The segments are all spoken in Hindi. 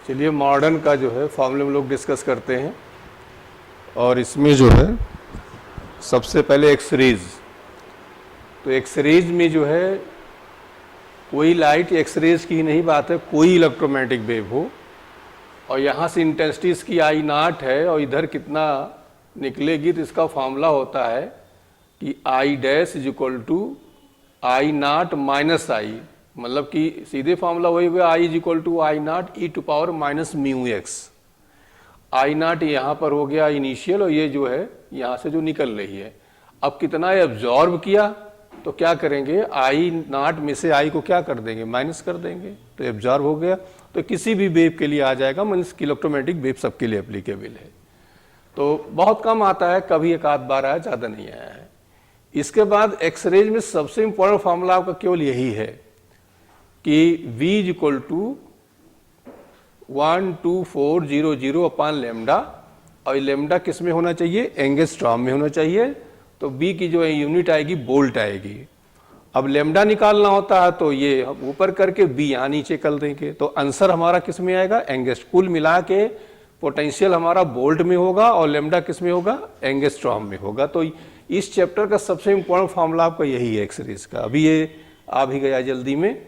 चलिए मॉडर्न का जो है फॉर्मूले हम लोग डिस्कस करते हैं। और इसमें जो है सबसे पहले एक्स रेज, तो एक्स रेज में जो है कोई लाइट एक्स रेज की ही नहीं बात है, कोई इलेक्ट्रोमैग्नेटिक वेव हो और यहाँ से इंटेंसिटी इसकी आई नॉट है और इधर कितना निकलेगी, तो इसका फॉर्मूला होता है कि I dash is equal to I naught minus I, मतलब कि सीधे फॉर्मूला वही हुआ I is equal to I naught E to power minus mu X. I naught यहाँ पर हो गया इनिशियल और ये जो है यहाँ से जो निकल रही है, अब कितना एब्जॉर्ब किया तो क्या करेंगे, आई नॉट में से आई को क्या कर देंगे, माइनस कर देंगे, तो एब्जॉर्ब हो गया। तो किसी भी वेव के लिए आ जाएगा, मीन्स इलेक्ट्रोमैग्नेटिक वेव सबके लिए एप्लीकेबल है। तो बहुत कम आता है, कभी एक आध बार आया, ज़्यादा नहीं आया है। इसके बाद एक्सरेज में सबसे इंपॉर्टेंट फॉर्मूला आपका केवल यही है कि V is equal to 12400 upon lambda, और लेमडा किस में होना चाहिए, एंगस्ट्रॉम में होना चाहिए। तो B की जो है यूनिट आएगी वोल्ट आएगी। अब लेमडा निकालना होता है तो ये ऊपर करके B यहाँ नीचे कर देंगे, तो आंसर हमारा किस में आएगा, एंगस्ट। कुल मिला के पोटेंशियल हमारा वोल्ट में होगा और लेमडा किस में होगा, एंगस्ट्रॉम में होगा। तो इस चैप्टर का सबसे इंपॉर्टेंट फॉर्मूला आपका यही है एक्सरेज का। अभी ये आ भी गया जल्दी में।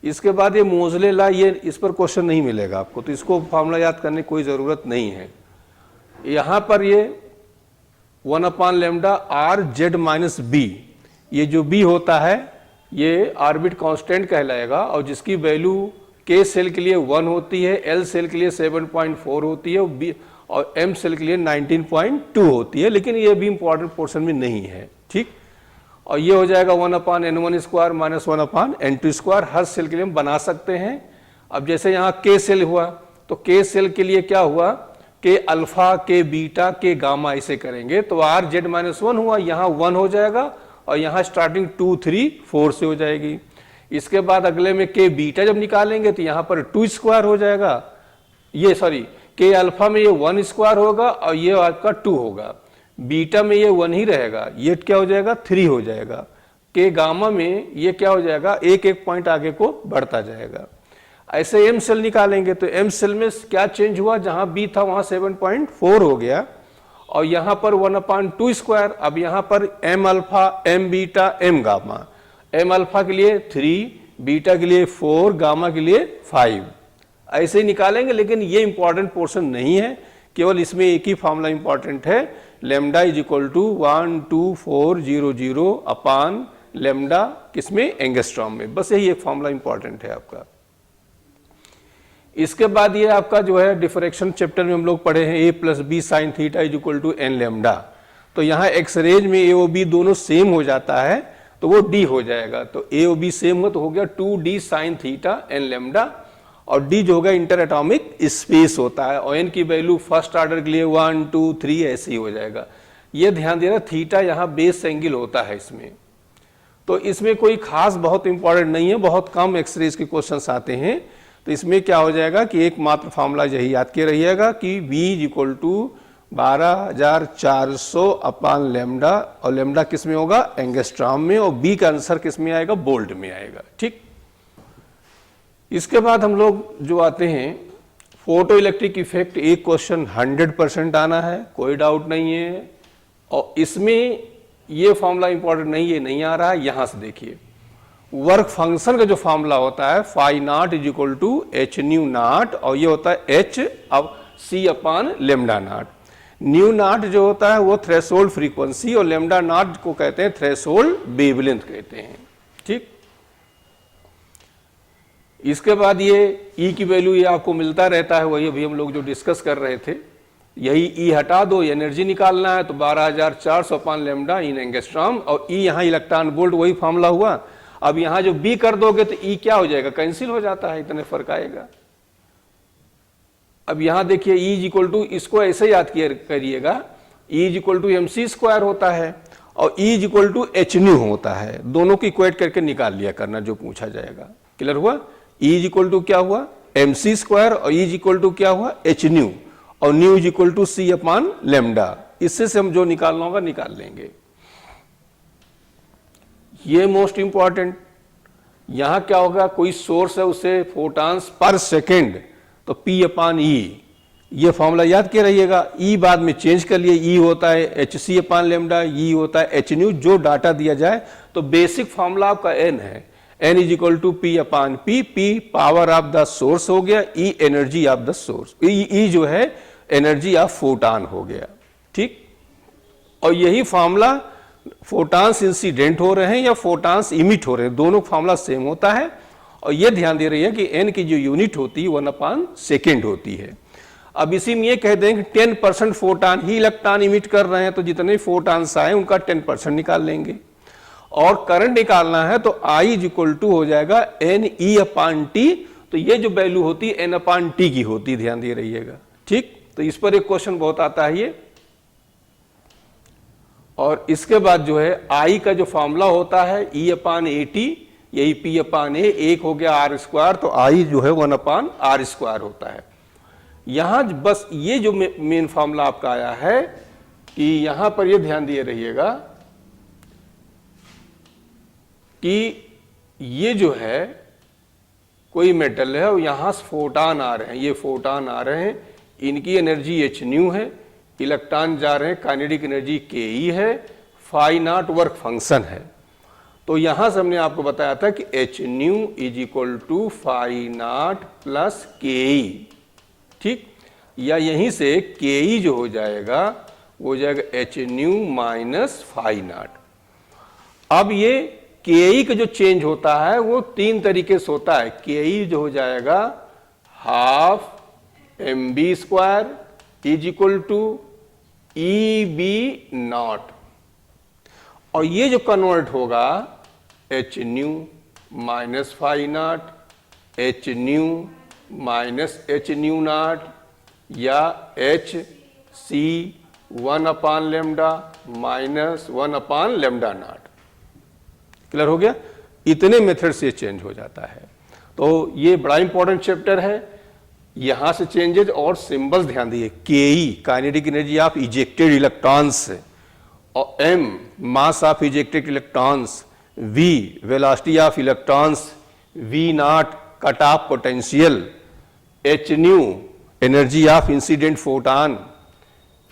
इसके बाद ये मोजले ला, ये इस पर क्वेश्चन नहीं मिलेगा आपको, तो इसको फॉर्मूला याद करने की कोई ज़रूरत नहीं है। यहाँ पर ये 1 upon lambda R Z minus B, ये जो बी होता है ये ऑर्बिट कांस्टेंट कहलाएगा और जिसकी वैल्यू के सेल के लिए 1 होती है, एल सेल के लिए 7.4 होती है और एम सेल के लिए 19.2 होती है, लेकिन ये भी इंपॉर्टेंट पोर्शन में नहीं है, ठीक। और ये हो जाएगा 1 अपान n1 स्क्वायर माइनस 1 अपान n2 स्क्वायर, हर सेल के लिए हम बना सकते हैं। अब जैसे यहाँ के सेल हुआ तो के सेल के लिए क्या हुआ, के अल्फा, के बीटा, के गामा, ऐसे करेंगे तो आर जेड माइनस 1 हुआ, यहाँ 1 हो जाएगा और यहाँ स्टार्टिंग 2, 3, 4 से हो जाएगी। इसके बाद अगले में के बीटा जब निकालेंगे तो यहाँ पर 2 स्क्वायर हो जाएगा, ये सॉरी के अल्फा में ये 1 स्क्वायर होगा और ये आपका 2 होगा, बीटा में ये 1 ही रहेगा, ये क्या हो जाएगा 3 हो जाएगा, के गामा में ये क्या हो जाएगा, एक एक पॉइंट आगे को बढ़ता जाएगा। ऐसे एम सेल निकालेंगे तो एम सेल में क्या चेंज हुआ, जहां बी था वहां 7.4 हो गया और यहां पर 1/2 स्क्वायर। अब यहां पर M alpha, M beta, M gamma, M alpha के लिए 3, बीटा के लिए 4, गामा के लिए 5, ऐसे ही निकालेंगे। लेकिन ये इंपॉर्टेंट पोर्शन नहीं है, केवल इसमें एक ही फॉर्मूला इंपॉर्टेंट है, lambda is equal to 12400 upon lambda किसमें, एंगस्ट्रॉम में, बस यही एक फॉर्मूला इंपॉर्टेंट है आपका। इसके बाद ये आपका जो है डिफरेक्शन चैप्टर में हम लोग पढ़े हैं, A plus B sine theta is equal to N lambda. तो यहाँ एक्स रेज में ए और बी दोनों सेम हो जाता है तो वो डी हो जाएगा, तो ए और बी सेम हो तो हो गया 2d sine theta N lambda, और डी जो होगा इंटर एटॉमिक स्पेस होता है और एन की वैल्यू फर्स्ट ऑर्डर के लिए 1, 2, 3 ऐसे ही हो जाएगा। ये ध्यान देना, थीटा यहाँ बेस एंगल होता है इसमें, तो इसमें कोई खास बहुत इंपॉर्टेंट नहीं है, बहुत कम एक्सरेज के क्वेश्चंस आते हैं। तो इसमें क्या हो जाएगा कि एकमात्र फॉर्मूला यही याद के रहिएगा कि V is equal to 12400 upon lambda, और लेमडा किस में होगा, एंगस्ट्रॉम में, और B का आंसर किस में आएगा, वोल्ट में आएगा, ठीक। इसके बाद हम लोग जो आते हैं फोटो इलेक्ट्रिक इफेक्ट, एक क्वेश्चन 100% आना है, कोई डाउट नहीं है। और इसमें ये फॉर्मूला इंपॉर्टेंट नहीं है, नहीं आ रहा है, यहां से देखिए वर्क फंक्शन का जो फॉर्मूला होता है phi naught is equal to H nu naught, और ये होता है एच अब C upon lambda naught. Nu naught जो होता है वो थ्रेशोल्ड फ्रीक्वेंसी और लेमडा नॉट को कहते हैं थ्रेशोल्ड वेवलेंथ कहते हैं, ठीक। इसके बाद ये ई की वैल्यू ये आपको मिलता रहता है, वही अभी हम लोग जो डिस्कस कर रहे थे, यही ई हटा दो, एनर्जी निकालना है तो 12400 अपान लेमडा इन एंगस्ट्रॉम, और ई यहाँ इलेक्ट्रॉन वोल्ट, वही फॉर्मूला हुआ। अब यहां जो बी कर दोगे तो ई क्या हो जाएगा, कैंसिल हो जाता है, इतने फर्क आएगा। अब यहां देखिए ई इज इक्वल टू, इसको ऐसे याद करिएगा, E is equal to M C square होता है और E is equal to H nu होता है, दोनों की इक्वेट करके निकाल लिया करना जो पूछा जाएगा। क्लियर हुआ, ई इज इक्वल टू क्या हुआ, एम सी स्क्वायर, और ई इज इक्वल टू क्या हुआ, एच न्यू, और nu is equal to C upon lambda. इससे से हम जो निकालना होगा निकाल लेंगे। ये मोस्ट इंपॉर्टेंट, यहां क्या होगा, कोई सोर्स है, उसे फोटॉन्स पर सेकेंड तो P अपान ई, ये फॉर्मूला याद के रहिएगा। ई बाद में चेंज कर लिए, ई होता है एच सी अपान लेमडा, ई होता है एच न्यू, जो डाटा दिया जाए। तो बेसिक फॉर्मूला आपका एन है, N is equal to P upon P, P power of the source हो गया, E energy of the source, E जो है एनर्जी ऑफ फोटान हो गया, ठीक। और यही फॉर्मूला फोटान्स इंसिडेंट हो रहे हैं या फोटान्स इमिट हो रहे हैं, दोनों फॉर्मूला सेम होता है। और ये ध्यान दे रही है कि एन की जो यूनिट होती है 1/2 होती है। अब इसी में ये कह दें कि 10% फोटान ही इलेक्ट्रॉन इमिट कर रहे हैं, तो जितने फोटान्स आए उनका 10% निकाल लेंगे। और करंट निकालना है तो I इज इक्वल टू हो जाएगा एन ई अपान टी, तो ये जो वैल्यू होती है एन अपान टी की होती है, ध्यान दे रहिएगा, ठीक। तो इस पर एक क्वेश्चन बहुत आता है ये। और इसके बाद जो है I का जो फॉर्मूला होता है ई अपान ए टी, यही पी अपान ए, एक हो गया आर स्क्वायर, तो I जो है 1/r² होता है। यहां बस ये जो मेन फॉर्मूला आपका आया है कि यहां पर ये ध्यान दिए रहिएगा कि ये जो है कोई मेटल है और यहां से फोटान आ रहे हैं, ये फोटान आ रहे हैं, इनकी एनर्जी एच न्यू है, इलेक्ट्रॉन जा रहे हैं, काइनेटिक एनर्जी के ई है, फाई नॉट वर्क फंक्शन है। तो यहां से हमने आपको बताया था कि H nu is equal to phi naught plus K E, ठीक। या यहीं से के ई जो हो जाएगा वो हो जाएगा H nu minus phi naught. अब ये के ई का जो चेंज होता है वो 3 तरीके से होता है। के ई जो हो जाएगा half M V square is equal to E V naught, और ये जो कन्वर्ट होगा H nu minus phi naught, H nu minus H nu naught, या H C 1/λ minus 1/λ naught. Clear हो गया? इतने मेथड से चेंज हो जाता है। तो ये बड़ा इंपॉर्टेंट चैप्टर है। यहां से चेंजेज और सिंबल्स ध्यान दिए। K E kinetic energy of ejected electrons, और M mass of ejected electrons, V velocity of electrons, V naught cut off potential, H nu energy of incident photon,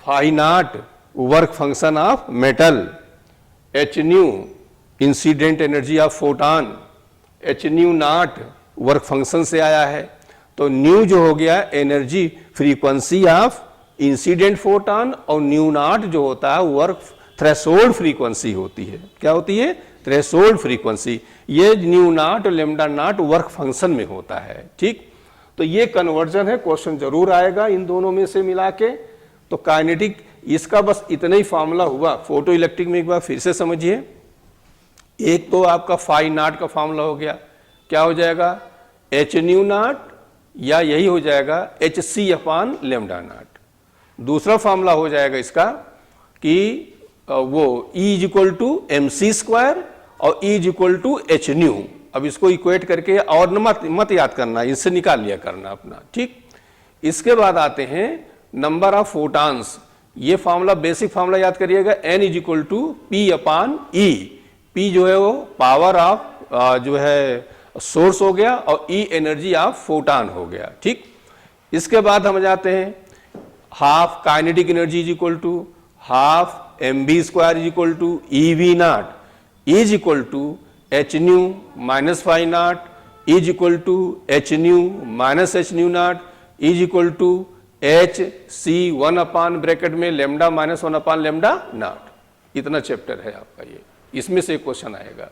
phi naught work function of metal, H nu incident energy of photon, H nu naught work function से आया है। तो न्यू जो हो गया energy frequency of incident photon, और न्यू नॉट जो होता है वर्क थ्रेशोल्ड फ्रीक्वेंसी होती है। क्या होती है? Threshold frequency. ये न्यू नॉट और लेमडा नॉट वर्क फंक्शन में होता है, ठीक। तो ये कन्वर्जन है, क्वेश्चन जरूर आएगा इन दोनों में से मिला के। तो काइनेटिक इसका बस इतना ही फॉर्मूला हुआ। फोटो इलेक्ट्रिक में एक बार फिर से समझिए। एक तो आपका फाई नॉट का फॉर्मूला हो गया, क्या हो जाएगा? एच न्यू नॉट, या यही हो जाएगा H C upon lambda naught. दूसरा फॉर्मूला हो जाएगा इसका कि वो E is equal to M C square और E is equal to H nu. अब इसको इक्वेट करके और मत याद करना, इससे निकाल लिया करना अपना, ठीक। इसके बाद आते हैं नंबर ऑफ फोटान्स। ये फॉर्मूला बेसिक फॉर्मूला याद करिएगा, N is equal to P upon E. P जो है वो पावर ऑफ जो है सोर्स हो गया, और ई एनर्जी ऑफ फोटान हो गया, ठीक। इसके बाद हम जाते हैं half kinetic energy is equal to half M V square is equal to E V naught is equal to H nu minus phi naught is equal to H nu minus H nu naught is equal to H C 1/ब्रैकेट में लेमडा माइनस 1/λ नॉट। इतना चैप्टर है आपका ये, इसमें से एक क्वेश्चन आएगा।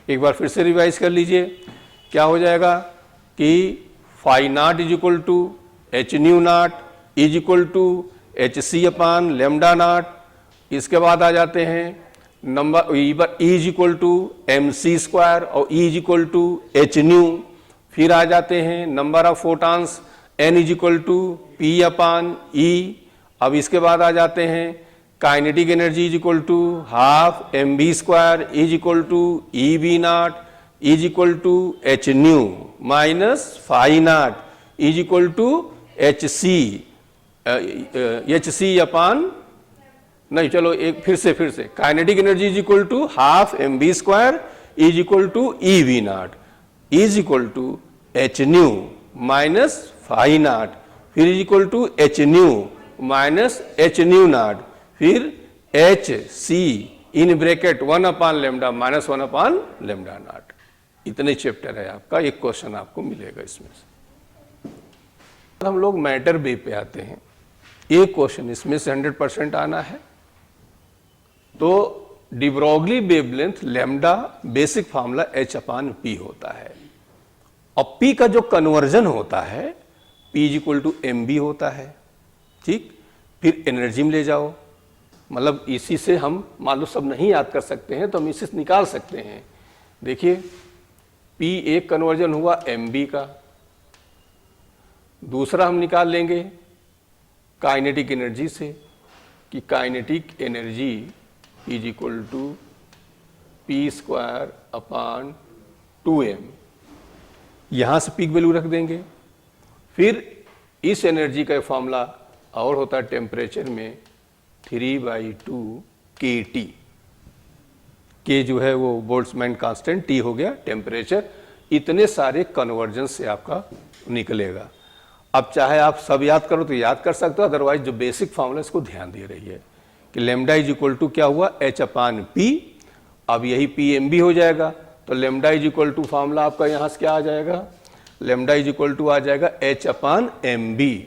एक बार फिर से रिवाइज कर लीजिए। क्या हो जाएगा कि phi naught is equal to H nu naught is equal to H C upon lambda naught. इसके बाद आ जाते हैं number E is equal to M C square और E is equal to H nu. फिर आ जाते हैं number of photons, N is equal to P upon E. अब इसके बाद आ जाते हैं kinetic energy is equal to half M V square is equal to E V naught is equal to H nu minus phi naught is equal to H C upon, नहीं चलो एक फिर से kinetic energy is equal to half M V square is equal to E V naught is equal to H nu minus phi naught, फिर is equal to H nu minus H nu naught, फिर H C in bracket 1 upon lambda minus 1 upon lambda not. इतने चैप्टर है आपका, एक क्वेश्चन आपको मिलेगा इसमें से। हम लोग मैटर वेव पे आते हैं। एक क्वेश्चन इसमें से 100% आना है। तो de Broglie wavelength lambda basic formula H upon P होता है, और पी का जो कन्वर्जन होता है P is equal to M V होता है। ठीक, फिर एनर्जी में ले जाओ, मतलब इसी से हम मान लो सब नहीं याद कर सकते हैं तो हम इसी से निकाल सकते हैं। देखिए पी एक कन्वर्जन हुआ एम बी का, दूसरा हम निकाल लेंगे काइनेटिक एनर्जी से कि kinetic energy is equal to P square upon 2m, यहां से पीक वैल्यू रख देंगे। फिर इस एनर्जी का फॉर्मूला और होता है टेम्परेचर में 3/2 kT, के जो है वो बोल्ट्जमैन कांस्टेंट, टी हो गया टेम्परेचर। इतने सारे कन्वर्जन से आपका निकलेगा। अब चाहे आप सब याद करो तो याद कर सकते हो, अदरवाइज जो बेसिक फॉर्मूला इसको ध्यान दे रही है कि लेमडा इज इक्वल टू क्या हुआ एच अपान पी। अब यही पी एम बी हो जाएगा, तो lambda is equal to formula आपका यहां से क्या आ जाएगा, लेमडा इज इक्वल टू आ जाएगा एच अपान एम बी।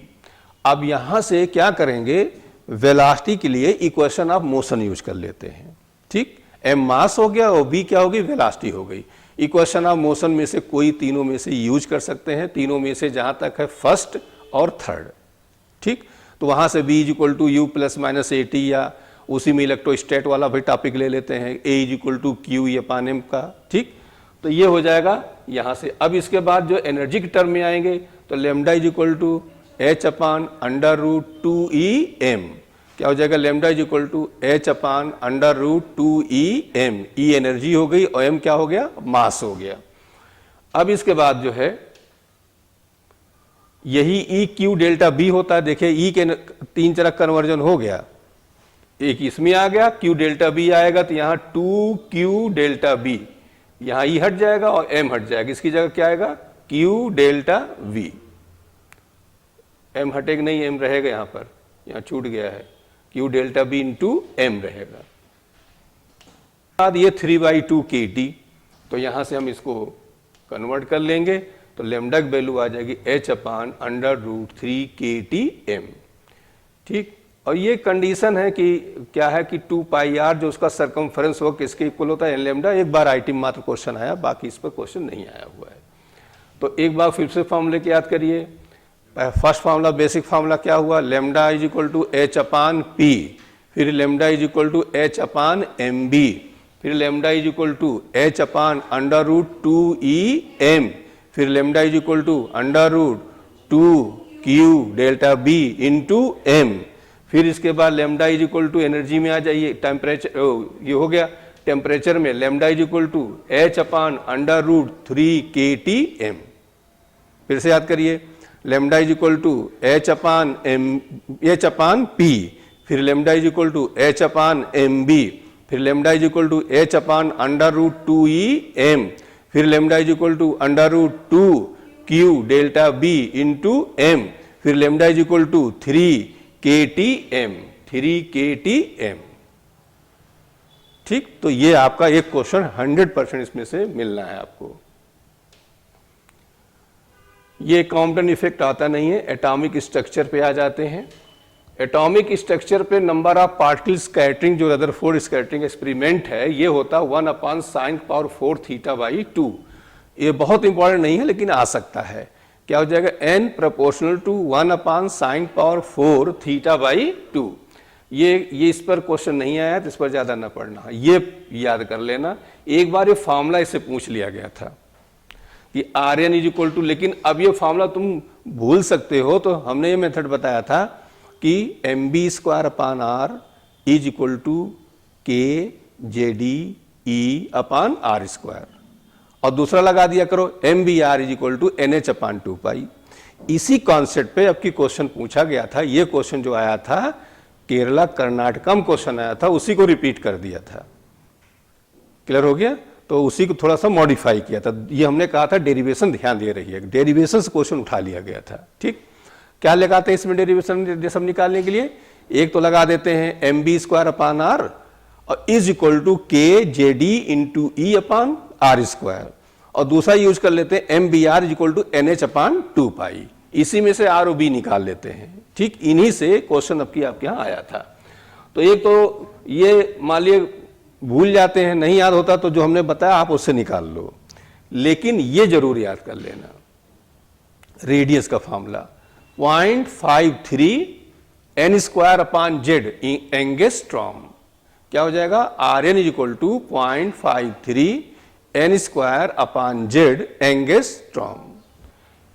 अब यहां से क्या करेंगे, वेलोसिटी के लिए इक्वेशन ऑफ मोशन यूज कर लेते हैं। ठीक, एम मास हो गया और बी क्या होगी, वेलोसिटी हो गई। इक्वेशन ऑफ मोशन में से कोई तीनों में से यूज कर सकते हैं, तीनों में से जहां तक है फर्स्ट और थर्ड। ठीक, तो वहां से b is equal to U plus minus A T, या उसी में इलेक्ट्रोस्टैट वाला भी टॉपिक ले लेते हैं, a is equal to Q upon M का। ठीक, तो ये हो जाएगा यहां से। अब इसके बाद जो एनर्जी के टर्म में आएंगे तो lambda is equal to H upon under root 2em, क्या हो जाएगा, lambda is equal to H upon under root 2em। E energy हो गई और m क्या हो गया, मास हो गया। अब इसके बाद जो है यही ई क्यू डेल्टा बी होता है। देखिए ई के 3 तरह कन्वर्जन हो गया, एक इसमें आ गया क्यू डेल्टा बी आएगा, तो यहां 2q डेल्टा बी, यहां ई हट जाएगा और m हट जाएगा, इसकी जगह क्या आएगा q डेल्टा v। m हटेगा नहीं, m रहेगा, यहां पर यहां छूट गया है, q delta b into m रहेगा। बाद ये 3/2 kT, तो यहां से हम इसको कन्वर्ट कर लेंगे तो लेमडा की वैल्यू आ जाएगी h upon under root 3 kTm। ठीक, और ये कंडीशन है कि क्या है कि 2πr जो उसका सरकमफ्रेंस हो किसके इक्वल होता है, एन लेमडा। एक बार आईटी मात्र क्वेश्चन आया, बाकी इस पर क्वेश्चन नहीं आया हुआ है। तो एक बार फिर से फॉर्मूले की याद करिए। फर्स्ट फार्मूला बेसिक फार्मूला क्या हुआ, lambda is equal to H upon P, फिर lambda is equal to H upon M V, फिर lambda is equal to H upon under root 2em, फिर lambda is equal to under root 2q delta V into m, फिर इसके बाद लेमडा इज इक्वल टू एनर्जी में आ जाइए, टेम्परेचर ये हो गया टेम्परेचर में lambda is equal to H upon under root 3 kTm। फिर से याद करिए, lambda is equal to H upon P, फिर lambda is equal to H upon M V, फिर lambda is equal to H upon under root 2em, फिर lambda is equal to under root 2q delta V into m, फिर lambda is equal to 3 kTm। ठीक, तो ये आपका एक क्वेश्चन 100% इसमें से मिलना है आपको। ये कॉम्पटन इफेक्ट आता नहीं है, एटॉमिक स्ट्रक्चर पे आ जाते हैं। एटॉमिक स्ट्रक्चर पे नंबर ऑफ पार्टिकल स्कैटरिंग जो रदरफोर्ड स्कैटरिंग एक्सपेरिमेंट है, ये होता 1/sin⁴ θ/2। ये बहुत इंपॉर्टेंट नहीं है लेकिन आ सकता है। क्या हो जाएगा, n प्रोपोर्शनल टू 1/sin⁴ θ/2। ये इस पर क्वेश्चन नहीं आया तो इस पर ज्यादा ना पढ़ना, ये याद कर लेना। एक बार ये फॉर्मूला इससे पूछ लिया गया था कि Rn इज इक्वल टू, लेकिन अब ये फॉर्मूला तुम भूल सकते हो, तो हमने ये मेथड बताया था कि mb² upon r is equal to kJdE upon r², और दूसरा लगा दिया करो mbr is equal to nh upon 2π। इसी कॉन्सेप्ट पे अब की क्वेश्चन पूछा गया था। ये क्वेश्चन जो आया था केरला कर्नाटकम क्वेश्चन आया था, उसी को रिपीट कर दिया था। क्लियर हो गया। तो उसी को थोड़ा सा मॉडिफाई किया था। ये हमने कहा था डेरिवेशन ध्यान दे रही है, डेरिवेशन से क्वेश्चन उठा लिया गया था। ठीक, क्या लगाते हैं इसमें डेरिवेशन सब निकालने के लिए? एक तो लगा देते हैं M V square upon R और is equal to K J D into E upon R square, और दूसरा यूज कर लेते हैं M V R is equal to N H upon 2 pi. इसी में से आर और बी निकाल लेते हैं। ठीक, इन्हीं से क्वेश्चन आपके यहाँ आया था। तो एक तो ये मान लिए भूल जाते हैं, नहीं याद होता तो जो हमने बताया आप उससे निकाल लो, लेकिन ये जरूर याद कर लेना रेडियस का formula 0.53 N square upon Z angstrom. क्या हो जाएगा? R N is equal to 0.53 N square upon Z angstrom.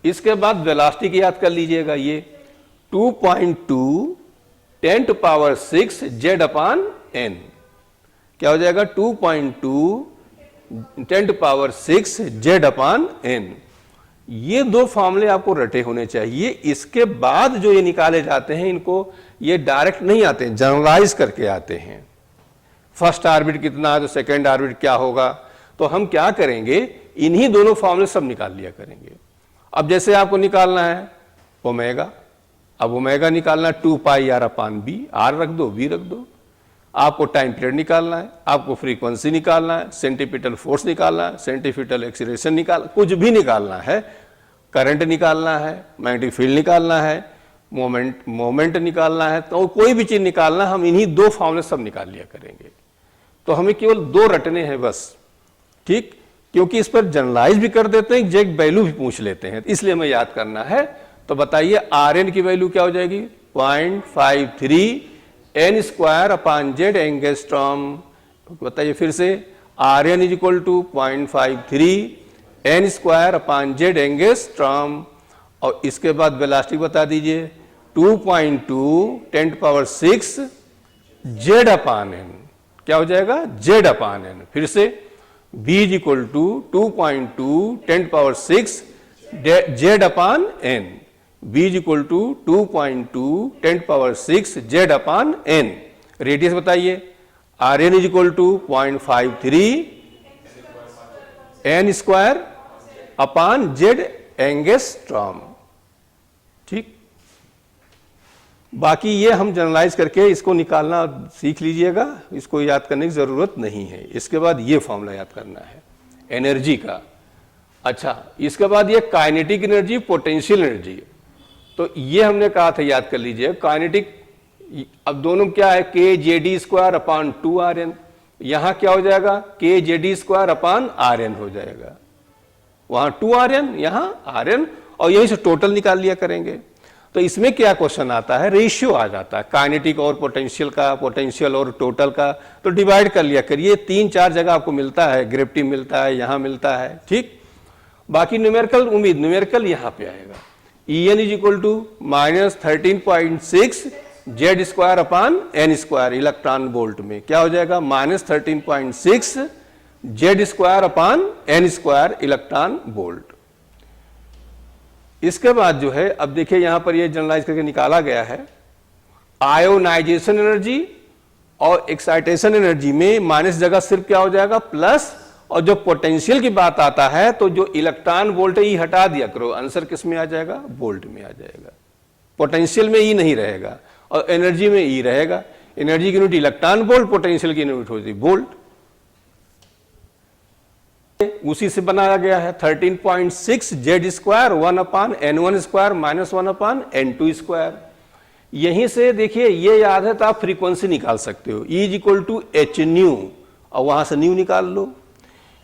इसके बाद वेलोसिटी याद कर लीजिएगा, ये 2.2 10 to power 6 Z upon N. क्या हो जाएगा? 2.2 10 to power 6 Z upon N. ये दो फॉर्मूले आपको रटे होने चाहिए। इसके बाद जो ये निकाले जाते हैं, इनको ये डायरेक्ट नहीं आते, जनरलाइज करके आते हैं। फर्स्ट ऑर्बिट कितना है तो सेकेंड ऑर्बिट क्या होगा, तो हम क्या करेंगे, इन्हीं दोनों फॉर्मूले सब निकाल लिया करेंगे। अब जैसे आपको निकालना है ओमेगा, अब ओमेगा निकालना 2 पाई आर अपान बी, आर रख दो बी रख दो। आपको टाइम पीरियड निकालना है, आपको फ्रीक्वेंसी निकालना है, सेंटीपिटल फोर्स निकालना है, सेंटीपिटल एक्सीलरेशन निकाल, कुछ भी निकालना है, करंट निकालना है, मैग्नेटिक फील्ड निकालना है, मोमेंट निकालना है, तो कोई भी चीज निकालना, हम इन्हीं दो फॉर्मूले सब निकाल लिया करेंगे। तो हमें केवल दो रटने हैं बस। ठीक, क्योंकि इस पर जनरलाइज भी कर देते हैं, एग्जैक्ट वैल्यू भी पूछ लेते हैं, इसलिए हमें याद करना है। तो बताइए आर एन की वैल्यू क्या हो जाएगी? 0.53 N square upon Z angstrom. बताइए फिर से, R N is equal to 0.53 N square upon Z angstrom, और इसके बाद वेलोसिटी बता दीजिए 2.2 10 to power 6 Z upon N. क्या हो जाएगा? Z upon N. फिर से v is equal to 2.2 10 to power 6 Z upon N. v is equal to 2.2 10 to power 6 Z upon N. Radius बताइए, R N is equal to 0.53 N square upon Z angstrom. ठीक, बाकी ये हम जनरलाइज करके इसको निकालना सीख लीजिएगा, इसको याद करने की जरूरत नहीं है। इसके बाद ये फॉर्मूला याद करना है एनर्जी का। अच्छा, इसके बाद ये काइनेटिक एनर्जी, पोटेंशियल एनर्जी, तो ये हमने कहा था याद कर लीजिए। काइनेटिक, अब दोनों क्या है, K J D square upon 2 R N. यहां क्या हो जाएगा? K J D square upon R N हो जाएगा। वहां 2 आर एन, यहां आर एन, और यहीं से टोटल निकाल लिया करेंगे। तो इसमें क्या क्वेश्चन आता है, रेशियो आ जाता है काइनेटिक और पोटेंशियल का, पोटेंशियल और टोटल का, तो डिवाइड कर लिया करिए। 3-4 जगह आपको मिलता है, ग्रेविटी मिलता है, यहां मिलता है। ठीक, बाकी न्यूमेरिकल, उम्मीद न्यूमेरिकल यहां पे आएगा। E N is equal to -13.6 Z square upon N square electron volt में। क्या हो जाएगा? -13.6 Z square upon N square electron volt. इसके बाद जो है, अब देखिए यहां पर ये जनरलाइज करके निकाला गया है। आयोनाइजेशन एनर्जी और एक्साइटेशन एनर्जी में माइनस जगह सिर्फ क्या हो जाएगा? प्लस, और जो पोटेंशियल की बात आता है तो जो इलेक्ट्रॉन वोल्ट है, ई हटा दिया करो, आंसर किस में आ जाएगा? वोल्ट में आ जाएगा। पोटेंशियल में ई नहीं रहेगा और एनर्जी में ई रहेगा। एनर्जी की यूनिट इलेक्ट्रॉन वोल्ट, पोटेंशियल की यूनिट होती है वोल्ट। उसी से बनाया गया है 13.6 जेड स्क्वायर 1 अपान n1 स्क्वायर -1 अपान n2 स्क्वायर। यहीं से देखिए ये याद है तो आप फ्रीक्वेंसी निकाल सकते हो, E is equal to H nu, और वहां से न्यू निकाल लो।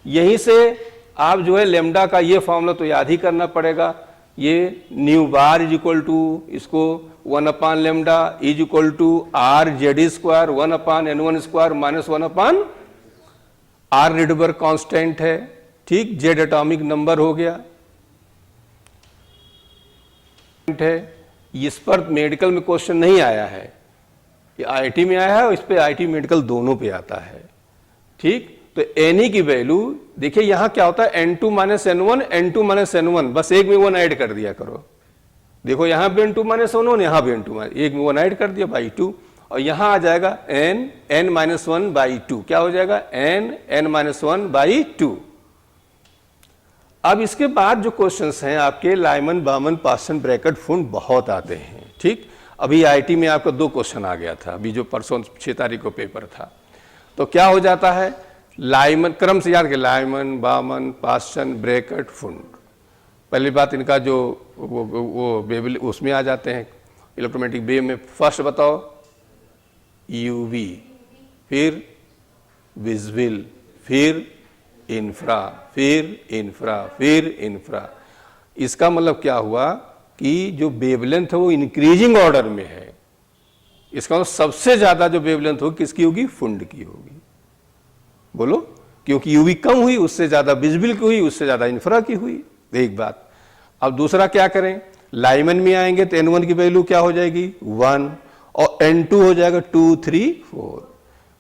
यहीं से आप जो है लेमडा का ये फॉर्मूला तो याद ही करना पड़ेगा। ये nu bar is equal to, इसको 1 upon lambda is equal to R Z square 1 अपान n1 square -1 upon R Rydberg constant है। ठीक, जेड एटॉमिक नंबर हो गया है। इस पर मेडिकल में क्वेश्चन नहीं आया है, ये आईआईटी में आया है और इस पे आईआईटी मेडिकल दोनों पे आता है। ठीक, तो एन की वैल्यू देखिए यहां क्या होता है, n2 - n1 n2 - n1, बस एक में 1 ऐड कर दिया करो। देखो यहां भी n2 - n1, यहां भी n2 एक में 1 ऐड कर दिया बाई 2, और यहां आ जाएगा n-1/2। क्या हो जाएगा? n-1/2। अब इसके बाद जो क्वेश्चंस हैं आपके लाइमन बामन पास्टन ब्रैकेट फुंड बहुत आते हैं। ठीक, अभी आईटी में आपका 2 क्वेश्चन आ गया था, अभी जो परसों 6 तारीख को पेपर था। तो क्या हो जाता है, लाइमन क्रम से याद के लाइमन बामन पास्टन ब्रैकेट फुंड। पहली बात इनका जो वो बेबल उसमें आ जाते हैं इलेक्ट्रोमैग्नेटिक वेव में। फर्स्ट बताओ यूवी, फिर विजुअल, फिर इंफ्रा, फिर इंफ्रा, फिर इंफ्रा। इसका मतलब क्या हुआ कि जो वेवलेंथ है वो इंक्रीजिंग ऑर्डर में है। इसका मतलब सबसे ज्यादा जो वेवलेंथ होगी किसकी होगी? फुंड की होगी। बोलो, क्योंकि यूवी कम हुई उससे ज्यादा विजिबल की हुई, उससे ज्यादा इंफ्रा की हुई। एक बात। अब दूसरा क्या करें, लाइमन में आएंगे तो n1 की वैल्यू क्या हो जाएगी? 1 और n2 हो जाएगा 2, 3, 4।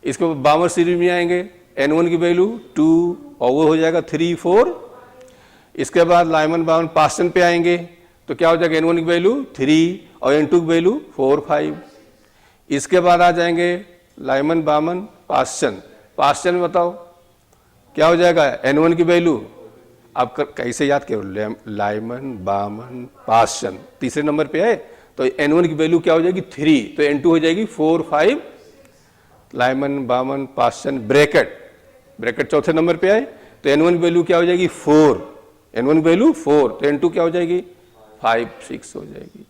इसके बाद बामर सीरीज में आएंगे n1 की वैल्यू 2 और वो हो जाएगा 3, 4। इसके बाद लाइमन बामन पास्टन पे आएंगे तो क्या हो जाएगा? n1 की वैल्यू 3 और n2 की वैल्यू 4, 5। इसके बाद आ जाएंगे लाइमन बामन पास्टन। पास्टन में बताओ क्या हो जाएगा? n1 की वैल्यू आप कैसे याद करो? लाइमन बामन पास्टन तीसरे नंबर पे है तो n1 की वैल्यू क्या हो जाएगी? 3, तो n2 हो जाएगी 4, 5। लाइमन बामन पास्टन ब्रैकेट, ब्रैकेट चौथे नंबर पे आए तो n1 की वैल्यू क्या हो जाएगी? 4, n1 की वैल्यू 4, तो n2 क्या हो जाएगी? 5, 6 हो जाएगी।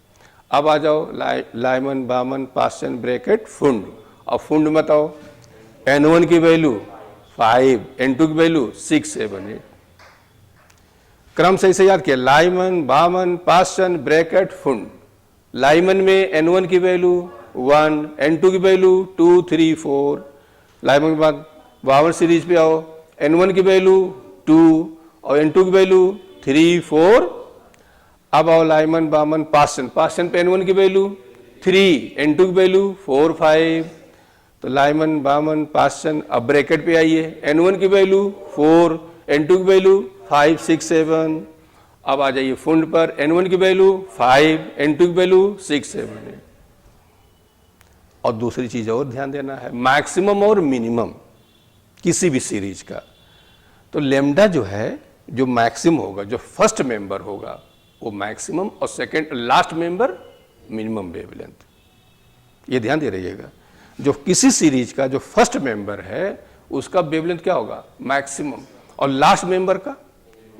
अब आ जाओ लाइमन बामन पास्टन ब्रैकेट फुंड, और फुंड में बताओ n1 की वैल्यू 5, n2 की वैल्यू 6, 7, 8। क्रम से इसे याद किया, लाइमन बामन पास्टन ब्रैकेट फुंड। लाइमन में n1 की वैल्यू 1, n2 की वैल्यू 2, 3, 4। लाइमन के बाद बामन सीरीज पे आओ, n1 की वैल्यू 2 और n2 की वैल्यू 3, 4। अब आओ लाइमन बामन पास्टन, पास्टन पे n1 की वैल्यू 3, n2 की वैल्यू 4, 5। तो लाइमन बामन पास्टन, अब ब्रैकेट पे आइए, n1 की वैल्यू 4, n2 की वैल्यू 5, 6, 7। अब आ जाइए फुंड पर, n1 की वैल्यू 5, n2 की वैल्यू 6, 7, 8। और दूसरी चीज और ध्यान देना है, मैक्सिमम और मिनिमम किसी भी सीरीज का। तो लेमडा जो है, जो मैक्सिमम होगा, जो फर्स्ट मेंबर होगा वो मैक्सिमम, और second last member minimum wavelength. ये ध्यान दे रहिएगा, जो किसी सीरीज का जो फर्स्ट मेंबर है उसका वेवलेंथ क्या होगा? मैक्सिमम, और लास्ट मेंबर का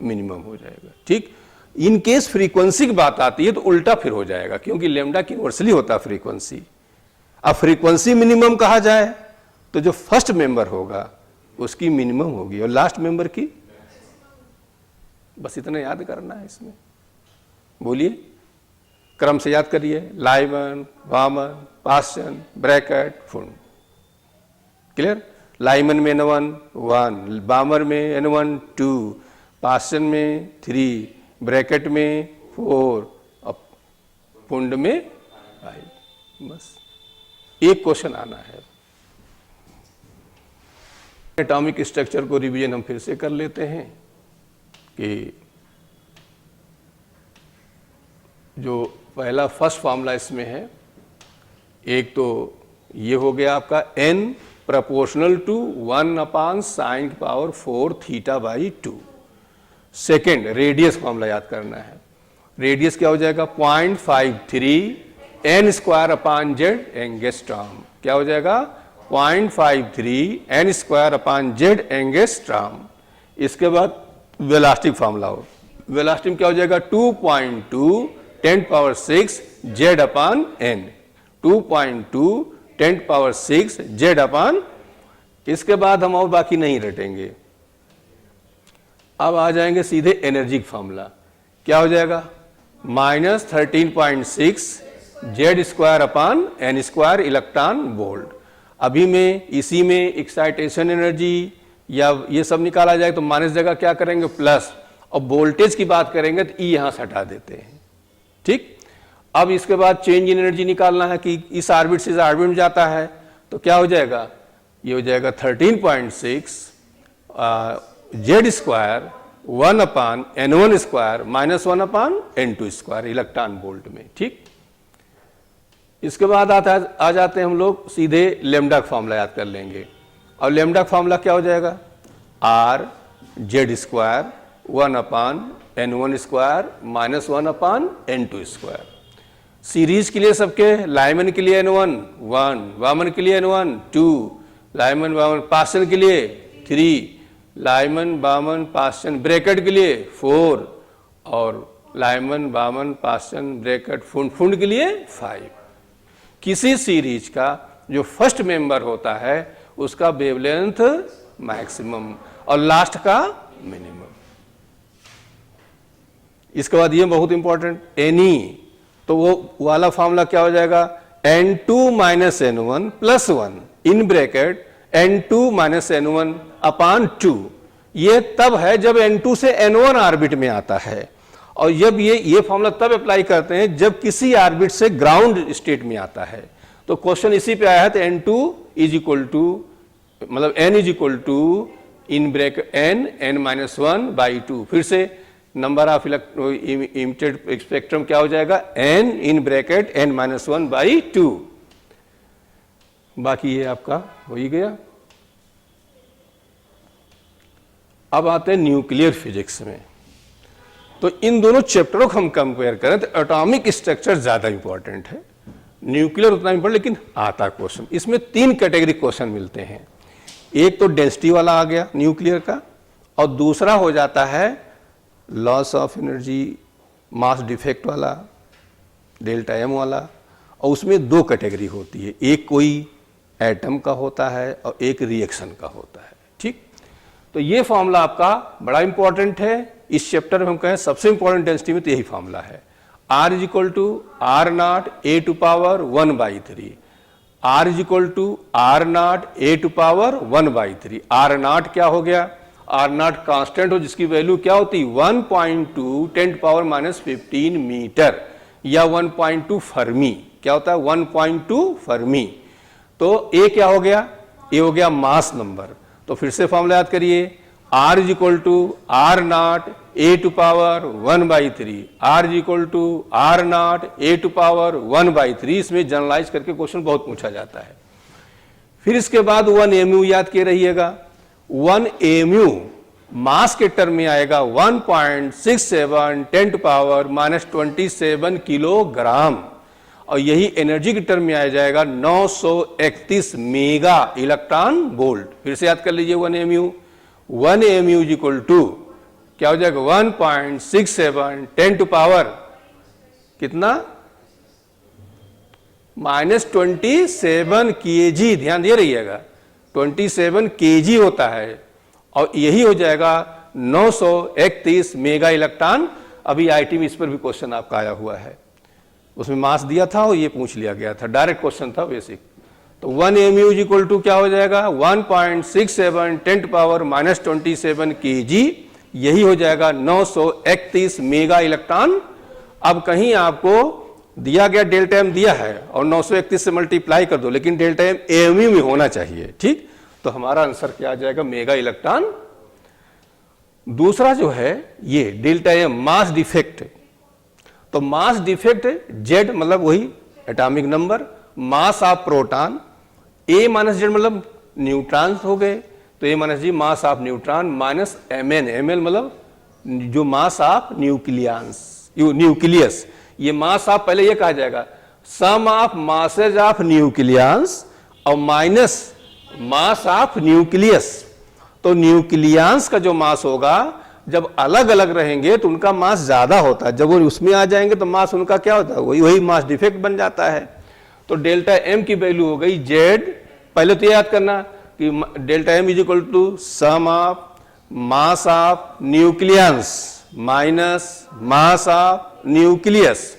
मिनिमम हो जाएगा। ठीक, इन केस फ्रीक्वेंसी की बात आती है तो उल्टा फिर हो जाएगा, क्योंकि लेमडा की इनवर्सली होता है फ्रीक्वेंसी। अब फ्रीक्वेंसी मिनिमम कहा जाए तो जो फर्स्ट मेंबर होगा उसकी मिनिमम होगी और लास्ट मेंबर की, बस इतना याद करना है इसमें। बोलिए, क्रम से याद करिए, लाइमन बामन पास्टन ब्रैकेट फुंड। क्लियर? लाइमन में n1 1, बामर में n1 2, पास्टन में 3, ब्रैकेट में 4 और फुंड में 5। बस एक क्वेश्चन आना है। एटॉमिक स्ट्रक्चर को रिवीजन हम फिर से कर लेते हैं कि जो पहला फर्स्ट फॉर्मूला इसमें है, एक तो ये हो गया आपका n proportional to 1/sin⁴ θ/2। Second radius formula याद करना है, रेडियस क्या हो जाएगा? 0.53 n² एंगस्ट्रॉम। क्या हो जाएगा? 0.53 n² एंगस्ट्रॉम। इसके बाद वेलोसिटी फॉर्मूला हो, वेलोसिटी क्या हो जाएगा? 2.2 10⁶ z/n, 2.2 10⁶ z/। इसके बाद हम और बाकी नहीं रटेंगे। अब आ जाएंगे सीधे एनर्जी का फॉर्मूला, क्या हो जाएगा? -13.6 z²/n² इलेक्ट्रॉन वोल्ट। अभी में इसी में एक्साइटेशन एनर्जी या ये सब निकाला जाए तो माइनस जगह क्या करेंगे? प्लस, और वोल्टेज की बात करेंगे तो ई यहां से हटा देते हैं। ठीक, अब इसके बाद चेंज इन एनर्जी निकालना है कि इस ऑर्बिट से इस ऑर्बिट में जाता है तो क्या हो जाएगा? ये हो जाएगा 13.6 z² 1/n1² -1/n2² electron volt में। ठीक, इसके बाद आ जाते हैं हम लोग सीधे लेमडा का फॉर्मूला याद कर लेंगे। और लेमडा का फॉर्मूला क्या हो जाएगा, are Z square 1/n1 square minus 1/n2 square. Series के लिए सबके, लाइमन के लिए n1 1, वामन के लिए n1 2, लाइमन वामन पास्टन के लिए 3, लाइमन वामन पास्टन ब्रैकेट के लिए 4 और लाइमन वामन पास्टन ब्रैकेट फुंड के लिए 5। किसी सीरीज का जो फर्स्ट मेंबर होता है उसका वेवलेंथ मैक्सिमम और लास्ट का मिनिमम। इसके बाद ये बहुत इंपॉर्टेंट, एनी, तो वो वाला फॉर्मूला क्या हो जाएगा, n2 minus n1 plus 1 in bracket n2 minus n1 अपान 2। ये तब है जब n2 से n1 ऑर्बिट में आता है, और जब ये फॉर्मूला तब अप्लाई करते हैं जब किसी ऑर्बिट से ग्राउंड स्टेट में आता है। तो क्वेश्चन इसी पे आया है, तो n2 इज इक्वल टू, मतलब n is equal to in bracket n minus 1/2। फिर से नंबर ऑफ इमिटेड स्पेक्ट्रम क्या हो जाएगा, n इन ब्रैकेट n माइनस 1/2। बाकी ये आपका हो ही गया। अब आते हैं न्यूक्लियर फिजिक्स में। तो इन दोनों चैप्टरों को हम कंपेयर करें तो एटॉमिक स्ट्रक्चर ज्यादा इंपॉर्टेंट है, न्यूक्लियर उतना इंपॉर्टेंट, लेकिन आता क्वेश्चन इसमें 3 कैटेगरी क्वेश्चन मिलते हैं। एक तो डेंसिटी वाला आ गया न्यूक्लियर का, और दूसरा हो जाता है loss of energy mass defect वाला, डेल्टा एम वाला। और उसमें 2 कैटेगरी होती है, एक कोई एटम का होता है और एक रिएक्शन का होता है। ठीक, तो ये फॉर्मूला आपका बड़ा इंपॉर्टेंट है। इस चैप्टर में हम कहें सबसे इंपॉर्टेंट डेंसिटी में तो यही फॉर्मूला है, R is equal to R not A to power 1/3, R is equal to R not A to power 1/3। R not क्या हो गया, R नॉट कांस्टेंट हो जिसकी वैल्यू क्या होती, 1.2 10 पावर माइनस 15 मीटर या 1.2 फर्मी। क्या होता है, 1.2 फर्मी। तो A क्या हो गया, A हो गया मास नंबर। तो फिर से फॉर्मूला याद करिए, R is equal to R not A to power 1/3, R is equal to R not A to power 1/3। इसमें जनरलाइज करके क्वेश्चन बहुत पूछा जाता है। फिर इसके बाद 1 mu याद किए रहिएगा। 1 mu मास के टर्म में आएगा 1.67 10 टू पावर माइनस 27 किलोग्राम, और यही एनर्जी के टर्म में आ जाएगा 931 मेगा इलेक्ट्रॉन वोल्ट। फिर से याद कर लीजिए 1 mu, 1 mu is equal to क्या हो जाएगा, 1.67 10 टू पावर कितना, माइनस 27 kg। ध्यान दे रहिएगा 27 kg होता है, और यही हो जाएगा 931 मेगा इलेक्ट्रॉन। अभी आईटी में इस पर भी क्वेश्चन आपका आया हुआ है, उसमें मास दिया था और ये पूछ लिया गया था, डायरेक्ट क्वेश्चन था बेसिक। तो 1 mu इज इक्वल टू क्या हो जाएगा, 1.67 10 टू पावर माइनस 27 kg, यही हो जाएगा 931 मेगा इलेक्ट्रॉन। अब कहीं आपको दिया गया डेल्टा एम दिया है और 931 से मल्टीप्लाई कर दो, लेकिन डेल्टा एम एमयू में होना चाहिए। ठीक, तो हमारा आंसर क्या आ जाएगा, मेगा इलेक्ट्रॉन। दूसरा जो है ये डेल्टा एम मास डिफेक्ट, तो मास डिफेक्ट जेड मतलब वही atomic number, mass of proton, A minus Z मतलब न्यूट्रॉन हो गए, तो A minus G mass of neutron minus M N, M L मतलब जो मास ऑफ न्यूक्लियस। ये मास ऑफ पहले ये कहा जाएगा सम ऑफ मासेज ऑफ न्यूक्लियस और माइनस मास ऑफ न्यूक्लियस। तो न्यूक्लियस का जो मास होगा जब अलग अलग रहेंगे तो उनका मास ज्यादा होता है, जब वो उसमें आ जाएंगे तो मास उनका क्या होता है, वही मास डिफेक्ट बन जाता है। तो डेल्टा एम की वैल्यू हो गई जेड, पहले तो याद करना कि delta M is equal to sum of mass of nucleus minus mass of nucleus.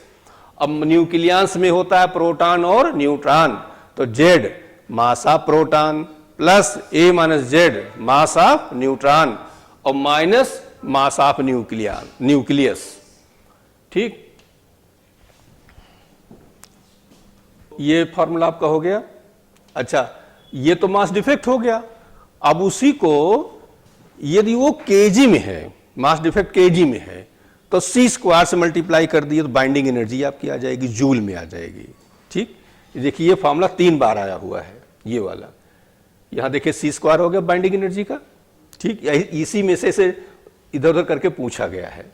अब न्यूक्लियस में होता है प्रोटॉन और न्यूट्रॉन, तो Z mass of proton plus A minus Z mass of neutron और माइनस मास ऑफ न्यूक्लियस। ठीक, ये फॉर्मूला आपका हो गया। अच्छा, ये तो मास डिफेक्ट हो गया। अब उसी को यदि वो केजी में है, मास डिफेक्ट केजी में है, तो सी स्क्वायर से मल्टीप्लाई कर दिए तो बाइंडिंग एनर्जी आपकी आ जाएगी, जूल में आ जाएगी। ठीक, देखिए ये फॉर्मूला 3 बार आया हुआ है, ये वाला। यहां देखिए c² हो गया बाइंडिंग एनर्जी का, ठीक, इसी में से इधर उधर करके पूछा गया है।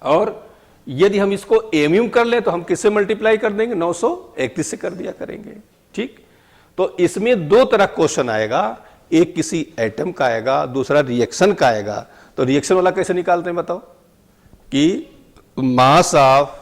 और यदि हम इसको mu कर लें तो हम किससे मल्टीप्लाई कर देंगे, 931 से कर दिया करेंगे, ठीक। तो इसमें दो तरह क्वेश्चन आएगा, एक किसी एटम का आएगा, दूसरा रिएक्शन का आएगा। तो रिएक्शन वाला कैसे निकालते हैं बताओ, कि mass of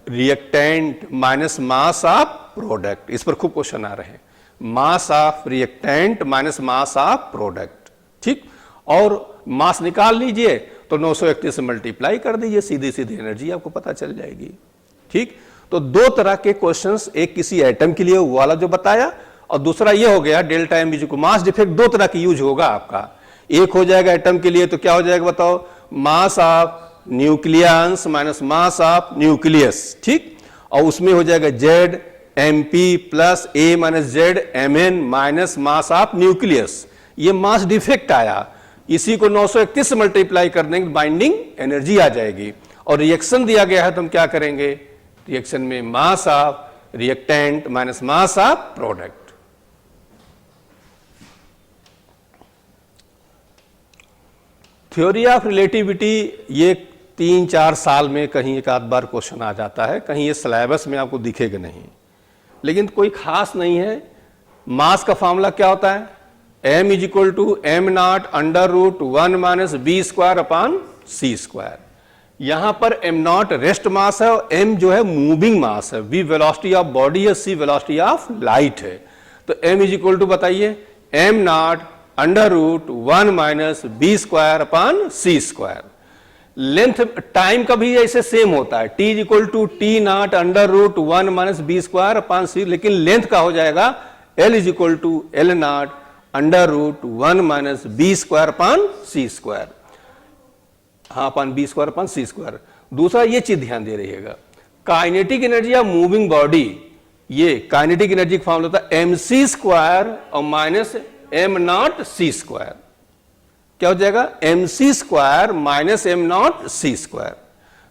reactant minus mass of product, इस पर खूब क्वेश्चन आ रहे हैं। Mass of reactant minus mass of product, ठीक। और मास निकाल लीजिए तो 931 से मल्टीप्लाई कर दीजिए, सीधी सीधी एनर्जी आपको पता चल जाएगी, ठीक। तो दो तरह के क्वेश्चंस, एक किसी एटम के लिए वो वाला जो बताया, और दूसरा ये हो गया delta M equal to mass defect. दो तरह की यूज होगा आपका, एक हो जाएगा एटम के लिए तो क्या हो जाएगा बताओ, mass of nucleus minus mass of nucleus, ठीक। और उसमें हो जाएगा Z M P plus A minus Z M N minus mass of nucleus. ये मास डिफेक्ट आया, इसी को 931 से मल्टीप्लाई कर देंगे, बाइंडिंग एनर्जी आ जाएगी। और रिएक्शन दिया गया है तो हम क्या करेंगे, रिएक्शन में mass of reactant minus mass of product. Theory of relativity ये 3-4 साल में कहीं एक आध बार क्वेश्चन आ जाता है, कहीं ये सिलेबस में आपको दिखेगा नहीं, लेकिन कोई खास नहीं है। मास का फॉर्मूला क्या होता है, m is equal to m not under root 1 minus B square upon C square. यहां पर m नॉट रेस्ट मास है और m जो है मूविंग मास है, v वेलोसिटी ऑफ बॉडी है, c वेलोसिटी ऑफ लाइट है। तो m इज इक्वल टू बताइए m not under root 1 minus B square upon C square. Length time का भी ऐसे सेम होता है, t is equal to T not under root 1 minus B square upon C, लेकिन लेंथ का हो जाएगा l is equal to L not under root 1 minus B square upon C square, हाँ upon B square upon C square. दूसरा ये चीज ध्यान दे रहिएगा, काइनेटिक एनर्जी या मूविंग बॉडी, ये काइनेटिक एनर्जी का फॉर्मूला होता है mc स्क्वायर और minus m not c square. क्या हो जाएगा, mc square minus m not c square.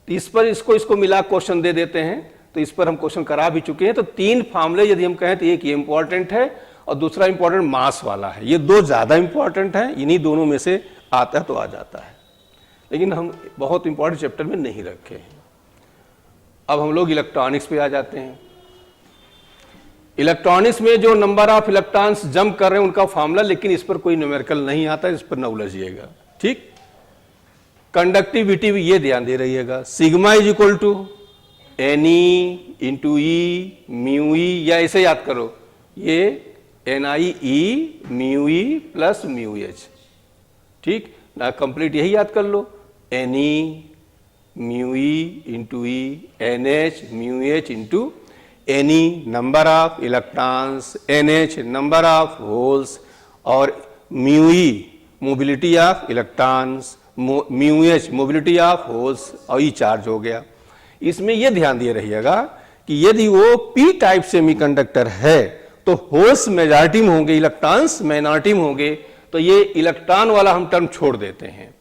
तो इस पर इसको मिला क्वेश्चन दे देते हैं, तो इस पर हम क्वेश्चन करा भी चुके हैं। तो 3 फॉर्मूले यदि हम कहें तो एक ये इंपॉर्टेंट है और दूसरा इंपॉर्टेंट मास वाला है, ये दो ज्यादा इंपॉर्टेंट है, इन्हीं दोनों में से आता है तो आ जाता है, लेकिन हम बहुत इंपॉर्टेंट चैप्टर में नहीं रखे हैं। अब हम लोग इलेक्ट्रॉनिक्स पे आ जाते हैं। इलेक्ट्रॉनिक्स में जो नंबर ऑफ इलेक्ट्रॉन्स जंप कर रहे हैं उनका फॉर्मूला, लेकिन इस पर कोई न्यूमेरिकल नहीं आता, इस पर न उलझिएगा, ठीक। कंडक्टिविटी भी ये ध्यान दे रहिएगा, sigma is equal to N E into E mu E, या ऐसे याद करो, ये NIE mu E plus mu H, ठीक ना, कंप्लीट यही याद कर लो, NE mu E into E NH mu H into NE number of electrons, NH number of holes, और mu E mobility of electrons, mu H mobility of holes, और ई चार्ज हो गया। इसमें यह ध्यान दिए रहिएगा कि यदि वो पी टाइप सेमीकंडक्टर है तो होल्स मेजॉरिटी में होंगे, इलेक्ट्रॉन्स माइनॉरिटी में होंगे, तो ये इलेक्ट्रॉन वाला हम टर्म छोड़ देते हैं।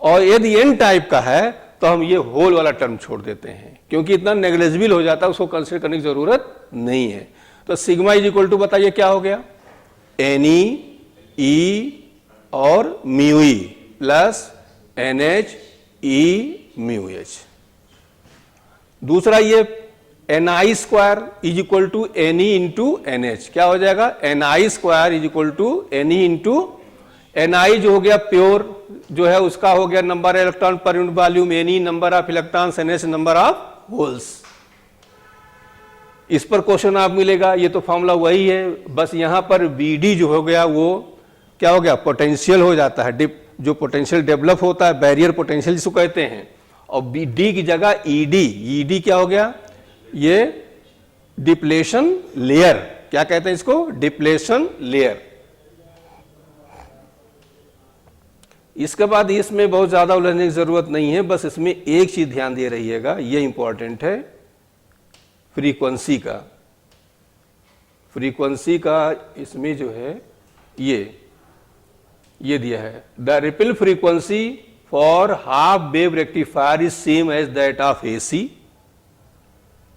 और यदि एन टाइप का है तो हम ये होल वाला टर्म छोड़ देते हैं, क्योंकि इतना नेग्लिजिबल हो जाता है, उसको कंसीडर करने की जरूरत नहीं है। तो सिग्मा इज इक्वल टू बताइए क्या हो गया, NE E और mu E plus NH E mu H. दूसरा ये NI square is equal to NE into NH, क्या हो जाएगा, NI square is equal to NE into NI जो हो गया प्योर जो है उसका हो गया number of electron per unit volume, NE number of electrons, NH number of holes. इस पर क्वेश्चन आप मिलेगा, ये तो फॉर्मूला वही है, बस यहां पर BD जो हो गया वो क्या हो गया, पोटेंशियल हो जाता है, जो पोटेंशियल डेवलप होता है, बैरियर पोटेंशियल जिसको कहते हैं, और डी की जगह ED क्या हो गया, ये डिप्लेशन लेयर, क्या कहते हैं इसको, डिप्लेशन लेयर। इसके बाद इसमें बहुत ज्यादा उलझने की जरूरत नहीं है, बस इसमें एक चीज ध्यान दे रहिएगा, ये इंपॉर्टेंट है, फ्रीक्वेंसी का। फ्रीक्वेंसी का इसमें जो है ये दिया है, the ripple frequency for half wave rectifier is same as that of AC।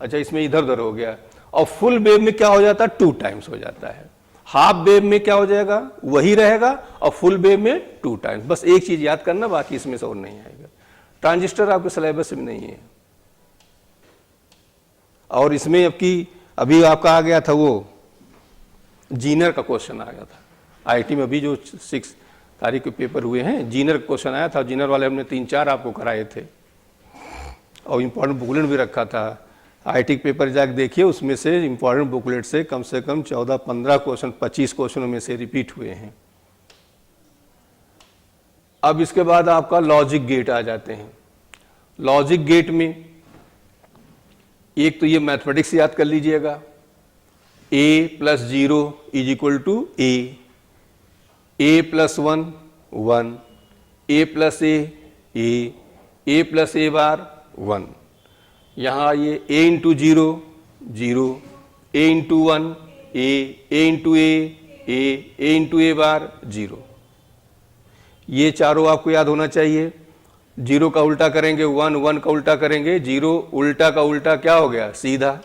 अच्छा, इसमें इधर उधर हो गया, और फुल वेव में क्या हो जाता है, 2 टाइम्स हो जाता है। हाफ वेव में क्या हो जाएगा, वही रहेगा, और फुल वेव में 2 टाइम्स। बस एक चीज याद करना, बाकी इसमें से और नहीं आएगा। ट्रांजिस्टर आपके सिलेबस में नहीं है। और इसमें अभी आपका आ गया था वो जीनर का क्वेश्चन आ गया था आईटी में। अभी जो 6 तारीख के पेपर हुए हैं, जीनर का क्वेश्चन आया था। जीनर वाले हमने 3-4 आपको कराए थे और इम्पोर्टेंट बुकलेट भी रखा था। आईटी के पेपर जाके देखिए, उसमें से इम्पोर्टेंट बुकलेट से कम 14-15 क्वेश्चन, 25 क्वेश्चनों में से रिपीट हुए हैं। अब इसके बाद आपका लॉजिक गेट आ जाते हैं। लॉजिक गेट में एक तो ये मैथमेटिक्स याद कर लीजिएगा, a + 0 = a, a + 1 1, a + a + a बार 1। यहाँ ये a × 0 0, a × 1 a × a × a बार 0। ये चारों आपको याद होना चाहिए। 0 का उल्टा करेंगे 1, 1 का उल्टा करेंगे 0, उल्टा का उल्टा क्या हो गया, सीधा।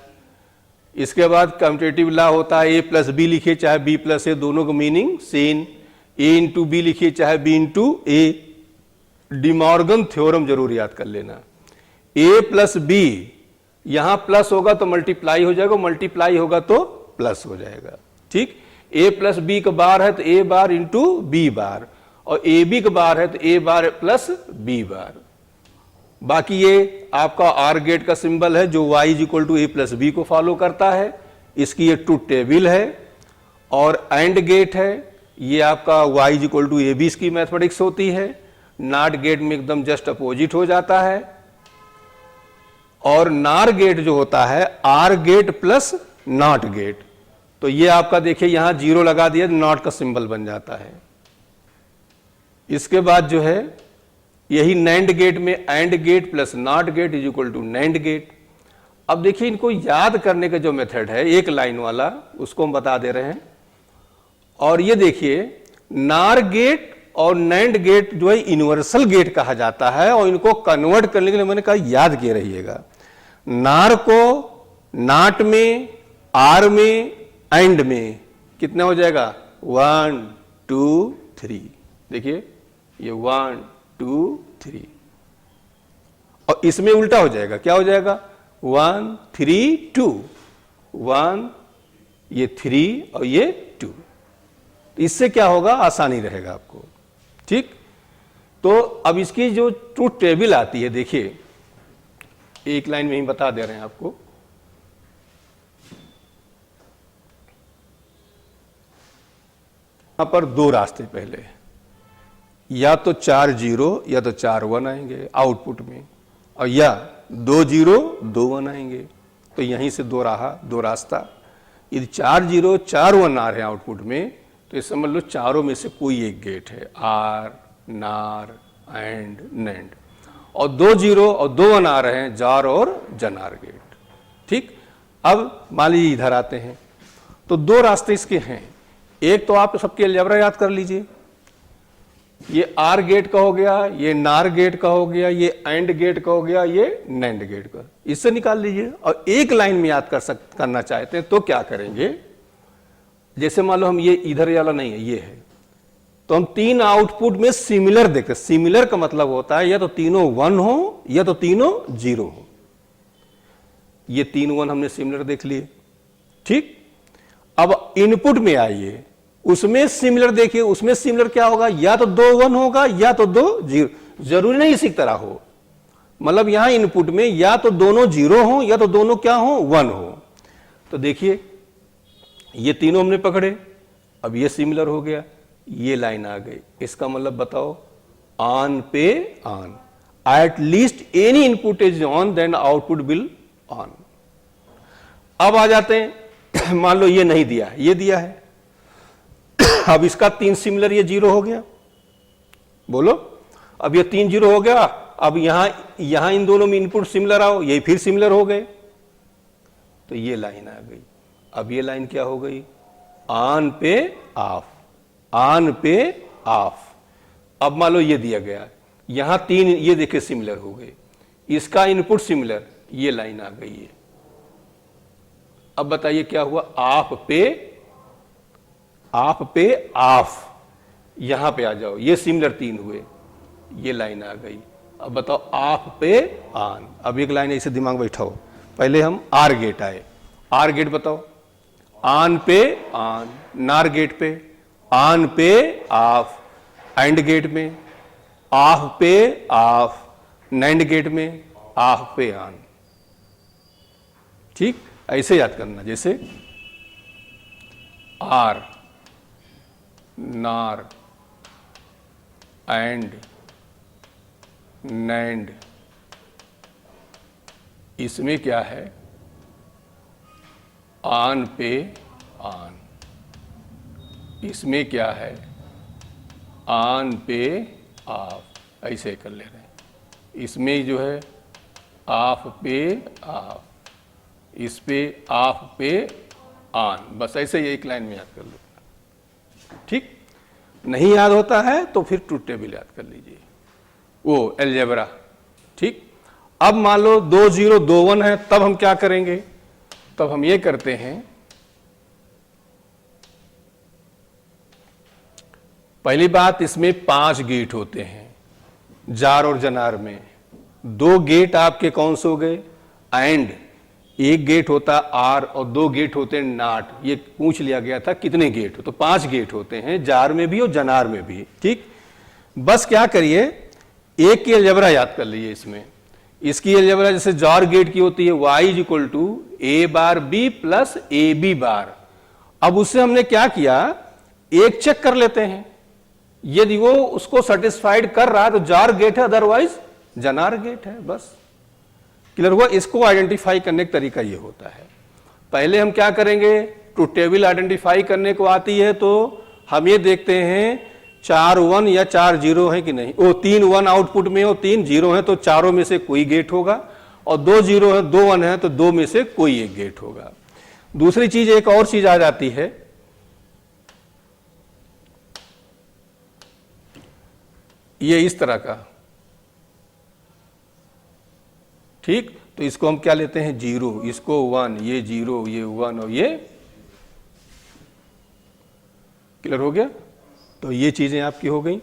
इसके बाद कम्यूटेटिव लॉ होता है, a + b लिखिए चाहे b + a, दोनों का मीनिंग सेम। a × b लिखिए चाहे b × a। डिमॉर्गन थ्योरम जरूर याद कर लेना। a + b, यहां प्लस होगा तो मल्टीप्लाई हो जाएगा, मल्टीप्लाई होगा तो प्लस हो जाएगा। ठीक, a + b का बार है तो a बार × b बार, और ए बी का बार है तो a बार + b बार। बाकी ये आपका आर गेट का सिंबल है जो y = a + b को फॉलो करता है। इसकी ये ट्रुथ टेबल है। और एंड गेट है, ये आपका y = a b इसकी मैथमेटिक्स होती है। नॉट गेट में एकदम जस्ट अपोजिट हो जाता है। और नार गेट जो होता है, आर गेट + नॉट गेट, तो ये आपका देखिए यहां 0 लगा दिया, नॉट का सिंबल बन जाता है। इसके बाद जो है यही नैंड गेट में AND gate + NOT gate = NAND gate. अब देखिए इनको याद करने का जो मेथड है, एक लाइन वाला, उसको हम बता दे रहे हैं। और ये देखिए नार गेट और नैंड गेट जो है यूनिवर्सल गेट कहा जाता है, और इनको कन्वर्ट करने के लिए मैंने कहा याद किए रहिएगा। नार को नॉट में, आर में, एंड में कितना हो जाएगा, 1 2 3। देखिए ये 1 2 3, और इसमें उल्टा हो जाएगा, क्या हो जाएगा, 1 3 2, 1 ये 3 और ये 2। इससे क्या होगा, आसानी रहेगा आपको। ठीक, तो अब इसकी जो ट्रुथ टेबल आती है, देखिए एक लाइन में ही बता दे रहे हैं आपको। यहां पर 2 रास्ते, पहले या तो 4 0 या तो 4 1 आएंगे आउटपुट में, और या 2 0 2 1 आएंगे। तो यहीं से 2 रास्ता। यदि 4 0 4 1 आ रहे हैं आउटपुट में, तो ये समझ लो चारों में से कोई एक गेट है, आर, नार, एंड, नैंड। और 2 0 और 2 1 आ रहे हैं, जार और जनार गेट। ठीक, अब मान लीजिए इधर आते हैं, तो 2 रास्ते इसके हैं। एक तो आप सबके अलजेब्रा याद कर लीजिए, ये आर गेट का हो गया, ये नार गेट का हो गया, ये एंड गेट का हो गया, ये नैंड गेट का, इससे निकाल लीजिए। और एक लाइन में याद करना चाहते हैं तो क्या करेंगे, जैसे मान लो हम ये इधर वाला नहीं है, ये है, तो हम 3 आउटपुट में सिमिलर देखते हैं। सिमिलर का मतलब होता है या तो तीनों 1 हो या तो तीनों 0 हो। ये 3 1 हमने सिमिलर देख लिए। ठीक, अब इनपुट में आइए, उसमें सिमिलर देखिए, उसमें सिमिलर क्या होगा, या तो 2 1 होगा या तो 2 0। जरूरी नहीं इसी तरह हो, मतलब यहां इनपुट में या तो दोनों 0 हो या तो दोनों क्या हो, 1 हो। तो देखिए ये तीनों हमने पकड़े, अब ये सिमिलर हो गया, ये लाइन आ गई। इसका मतलब बताओ, ऑन पे on, at least any input is on then output will on. अब आ जाते हैं, मान लो ये नहीं दिया है, ये दिया है। अब इसका 3 सिमिलर, ये 0 हो गया, बोलो। अब ये 3 0 हो गया। अब यहां इन दोनों में इनपुट सिमिलर आओ, ये फिर सिमिलर हो गए, तो ये लाइन आ गई। अब ये लाइन क्या हो गई, ऑन पे ऑफ, ऑन पे ऑफ। अब मान लो ये दिया गया, यहां 3 ये देखे सिमिलर हो गए, इसका इनपुट सिमिलर, ये लाइन आ गई है। अब बताइए क्या हुआ, आप पे ऑफ, यहां पे आ जाओ, ये सिमिलर 3 हुए, ये लाइन आ गई। अब बताओ आप पे ऑन। अब एक लाइन ऐसे दिमाग में बैठाओ, पहले हम आर गेट आए, आर गेट बताओ, ऑन पे ऑन, नार गेट पे ऑन पे ऑफ, एंड गेट में ऑफ पे ऑफ, नैंड गेट में ऑफ पे ऑन। ठीक, ऐसे याद करना, जैसे आर, नार, एंड, नैंड, इसमें क्या है, ऑन पे ऑन, इसमें क्या है, ऑन पे ऑफ, ऐसे कर ले रहे हैं। इसमें जो है ऑफ पे ऑफ, इस पे ऑफ पे ऑन, बस ऐसे ही एक लाइन में याद कर लो। ठीक, नहीं याद होता है तो फिर ट्रूथ टेबल याद कर लीजिए, वो अलजेब्रा। ठीक, अब मान लो 2 0 2 1 है, तब हम क्या करेंगे, तब हम ये करते हैं, पहली बात इसमें 5 गेट होते हैं जार और जनार में, 2 गेट आपके कौन से हो गए, एंड, 1 गेट होता आर और 2 गेट होते हैं नाट। ये पूछ लिया गया था कितने गेट हो, तो 5 गेट होते हैं जार में भी और जनार में भी। ठीक, बस क्या करिए, एक की अलजेब्रा याद कर लीजिए। इसमें इसकी अलजेब्रा जैसे जार गेट की होती है y is equal to A bar B plus A B bar. अब उससे हमने क्या किया, एक चेक कर लेते हैं, यदि वो उसको सेटिस्फाइड कर रहा है तो जार गेट है, अदरवाइज जनार गेट है। बस क्लियर हुआ। इसको आइडेंटिफाई करने का तरीका ये होता है, पहले हम क्या करेंगे, ट्रूथ टेबल आइडेंटिफाई करने को आती है तो हम ये देखते हैं 4 1 या 4 0 है कि नहीं, वो 3 1 आउटपुट में हो, 3 0 है तो चारों में से कोई गेट होगा, और 2 0 है 2 1 है तो 2 में से कोई एक गेट होगा। दूसरी चीज, एक और चीज आ जाती है, ये इस तरह का। ठीक, तो इसको हम क्या लेते हैं 0, इसको 1, ये 0, ये 1 और ये, क्लियर हो गया। तो ये चीजें आपकी हो गई।